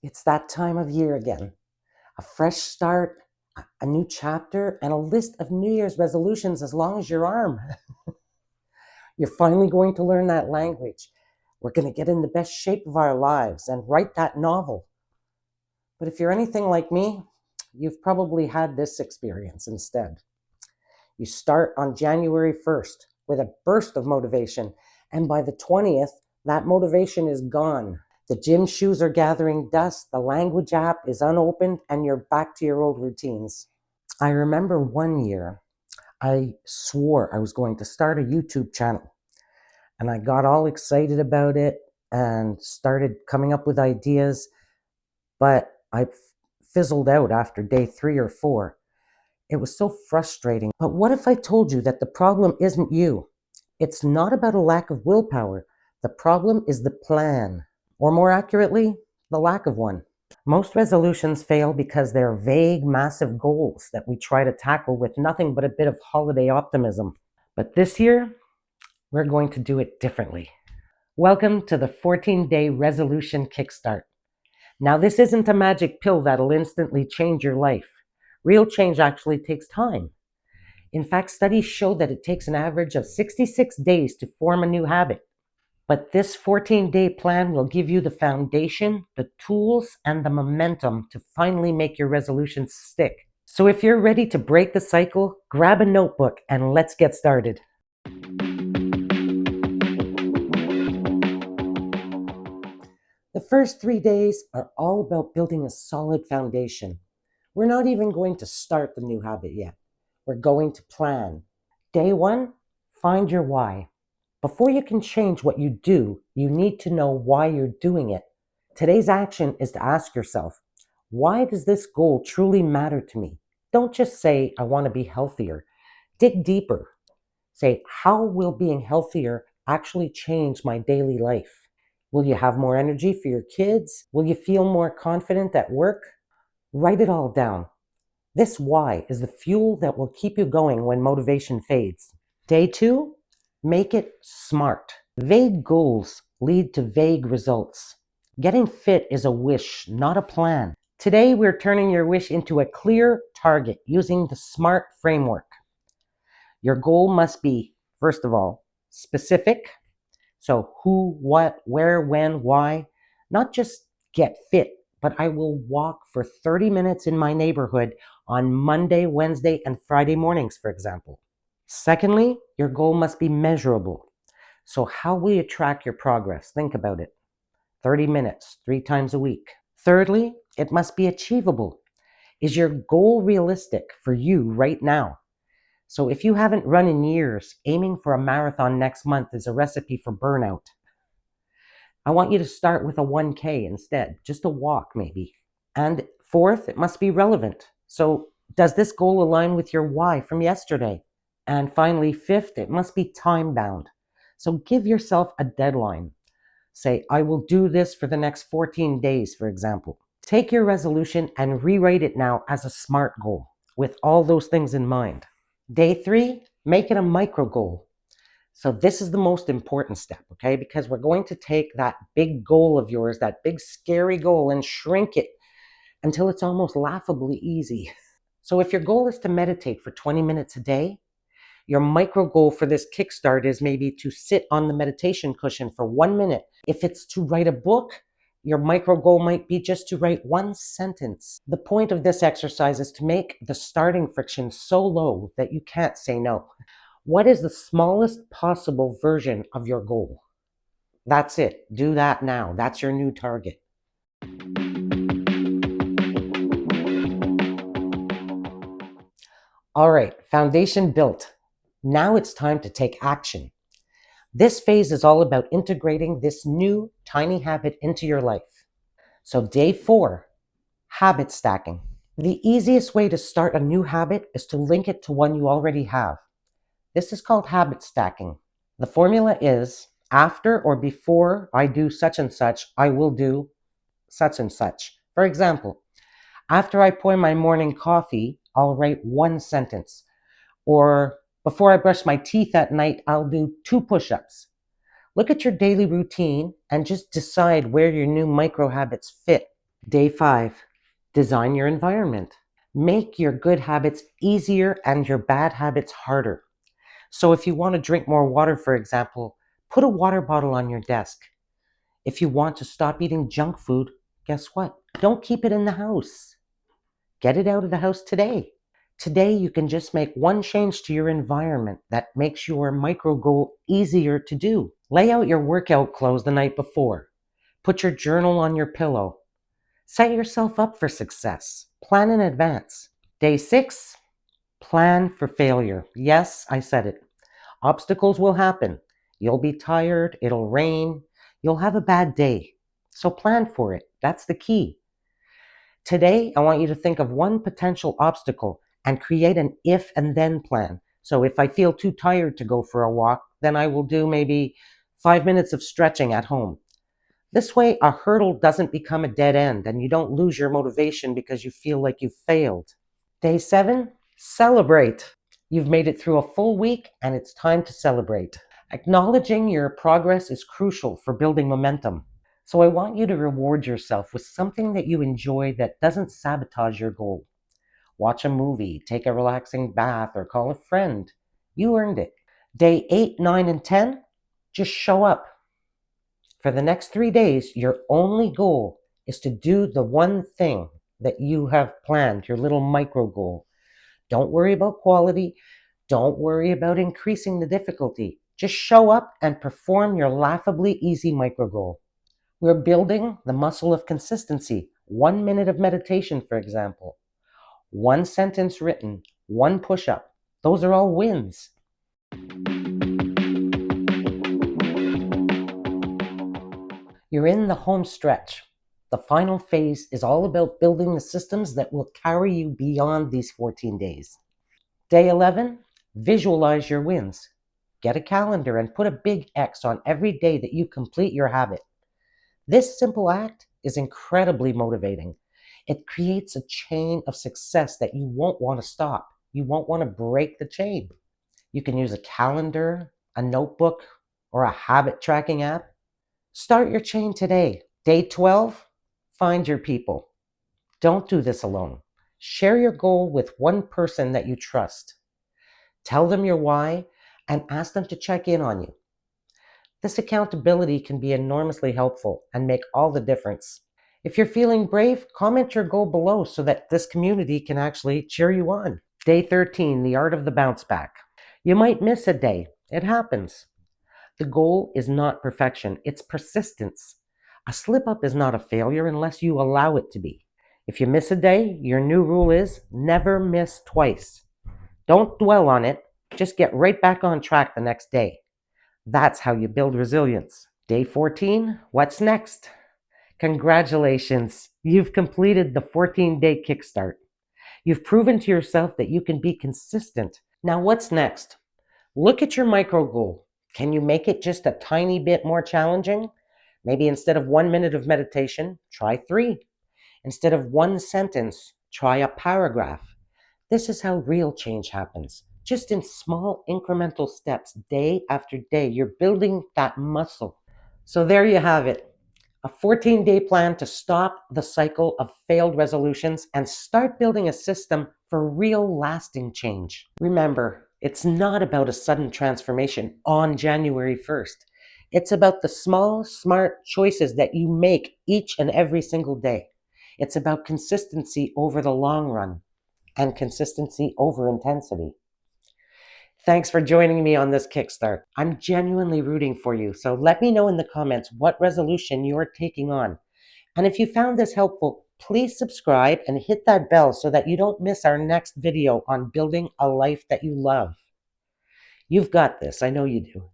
It's that time of year again. A fresh start, a new chapter, and a list of New Year's resolutions as long as your arm. You're finally going to learn that language. We're going to get in the best shape of our lives and write that novel. But if you're anything like me, you've probably had this experience instead. You start on January 1st with a burst of motivation, and by the 20th, that motivation is gone. The gym shoes are gathering dust, the language app is unopened, and you're back to your old routines. I remember one year, I swore I was going to start a YouTube channel, and I got all excited about it and started coming up with ideas, but I fizzled out after day 3 or 4. It was so frustrating. But what if I told you that the problem isn't you? It's not about a lack of willpower. The problem is the plan, or more accurately, the lack of one. Most resolutions fail because they're vague, massive goals that we try to tackle with nothing but a bit of holiday optimism. But this year, we're going to do it differently. Welcome to the 14-day Resolution Kickstart. Now, this isn't a magic pill that'll instantly change your life. Real change actually takes time. In fact, studies show that it takes an average of 66 days to form a new habit. But this 14-day plan will give you the foundation, the tools, and the momentum to finally make your resolutions stick. So if you're ready to break the cycle, grab a notebook and let's get started. The first 3 days are all about building a solid foundation. We're not even going to start the new habit yet. We're going to plan. Day 1, find your why. Before you can change what you do, you need to know why you're doing it. Today's action is to ask yourself, why does this goal truly matter to me? Don't just say, I want to be healthier. Dig deeper. Say, how will being healthier actually change my daily life? Will you have more energy for your kids? Will you feel more confident at work? Write it all down. This why is the fuel that will keep you going when motivation fades. Day 2, make it smart. Vague goals lead to vague results. Getting fit is a wish, not a plan. Today, we're turning your wish into a clear target using the SMART framework. Your goal must be, first of all, specific. So who, what, where, when, why. Not just get fit, but I will walk for 30 minutes in my neighborhood on Monday, Wednesday, and Friday mornings, for example. Secondly, your goal must be measurable. So how will you track your progress? Think about it. 30 minutes, 3 times a week. Thirdly, it must be achievable. Is your goal realistic for you right now? So if you haven't run in years, aiming for a marathon next month is a recipe for burnout. I want you to start with a 1K instead, just a walk maybe. And fourth, it must be relevant. So does this goal align with your why from yesterday? And finally, fifth, it must be time bound. So give yourself a deadline. Say, I will do this for the next 14 days, for example. Take your resolution and rewrite it now as a SMART goal with all those things in mind. Day 3, make it a micro goal. So this is the most important step, okay? Because we're going to take that big goal of yours, that big scary goal, and shrink it until it's almost laughably easy. So if your goal is to meditate for 20 minutes a day, your micro goal for this kickstart is maybe to sit on the meditation cushion for 1 minute. If it's to write a book, your micro goal might be just to write 1 sentence. The point of this exercise is to make the starting friction so low that you can't say no. What is the smallest possible version of your goal? That's it. Do that now. That's your new target. All right, foundation built. Now it's time to take action. This phase is all about integrating this new tiny habit into your life. So day 4, habit stacking. The easiest way to start a new habit is to link it to one you already have. This is called habit stacking. The formula is, after or before I do such and such, I will do such and such. For example, after I pour my morning coffee, I'll write 1 sentence. Or before I brush my teeth at night, I'll do 2 push-ups. Look at your daily routine and just decide where your new micro habits fit. Day 5, design your environment. Make your good habits easier and your bad habits harder. So if you want to drink more water, for example, put a water bottle on your desk. If you want to stop eating junk food, guess what? Don't keep it in the house. Get it out of the house today. Today, you can just make one change to your environment that makes your micro goal easier to do. Lay out your workout clothes the night before. Put your journal on your pillow. Set yourself up for success. Plan in advance. Day 6, plan for failure. Yes, I said it. Obstacles will happen. You'll be tired, it'll rain, you'll have a bad day. So plan for it. That's the key. Today, I want you to think of one potential obstacle and create an if and then plan. So if I feel too tired to go for a walk, then I will do maybe 5 minutes of stretching at home. This way, a hurdle doesn't become a dead end and you don't lose your motivation because you feel like you've failed. Day 7, celebrate. You've made it through a full week and it's time to celebrate. Acknowledging your progress is crucial for building momentum. So I want you to reward yourself with something that you enjoy that doesn't sabotage your goal. Watch a movie, take a relaxing bath, or call a friend. You earned it. Day 8, 9, and 10, just show up. For the next 3 days, your only goal is to do the one thing that you have planned, your little micro goal. Don't worry about quality. Don't worry about increasing the difficulty. Just show up and perform your laughably easy micro goal. We're building the muscle of consistency. 1 minute of meditation, for example. 1 sentence written, 1 push-up. Those are all wins. You're in the home stretch. The final phase is all about building the systems that will carry you beyond these 14 days. Day 11, visualize your wins. Get a calendar and put a big X on every day that you complete your habit. This simple act is incredibly motivating. It creates a chain of success that you won't want to stop. You won't want to break the chain. You can use a calendar, a notebook, or a habit tracking app. Start your chain today. Day 12, find your people. Don't do this alone. Share your goal with one person that you trust. Tell them your why and ask them to check in on you. This accountability can be enormously helpful and make all the difference. If you're feeling brave, comment your goal below so that this community can actually cheer you on. Day 13, the art of the bounce back. You might miss a day. It happens. The goal is not perfection, it's persistence. A slip up is not a failure unless you allow it to be. If you miss a day, your new rule is never miss twice. Don't dwell on it, just get right back on track the next day. That's how you build resilience. Day 14, what's next? Congratulations, you've completed the 14-day kickstart. You've proven to yourself that you can be consistent. Now what's next? Look at your micro goal. Can you make it just a tiny bit more challenging? Maybe instead of 1 minute of meditation, try 3. Instead of 1 sentence, try a paragraph. This is how real change happens. Just in small incremental steps, day after day, you're building that muscle. So there you have it. A 14-day plan to stop the cycle of failed resolutions and start building a system for real lasting change. Remember, it's not about a sudden transformation on January 1st. It's about the small, smart choices that you make each and every single day. It's about consistency over the long run and consistency over intensity. Thanks for joining me on this Kickstart. I'm genuinely rooting for you, so let me know in the comments what resolution you're taking on. And if you found this helpful, please subscribe and hit that bell so that you don't miss our next video on building a life that you love. You've got this, I know you do.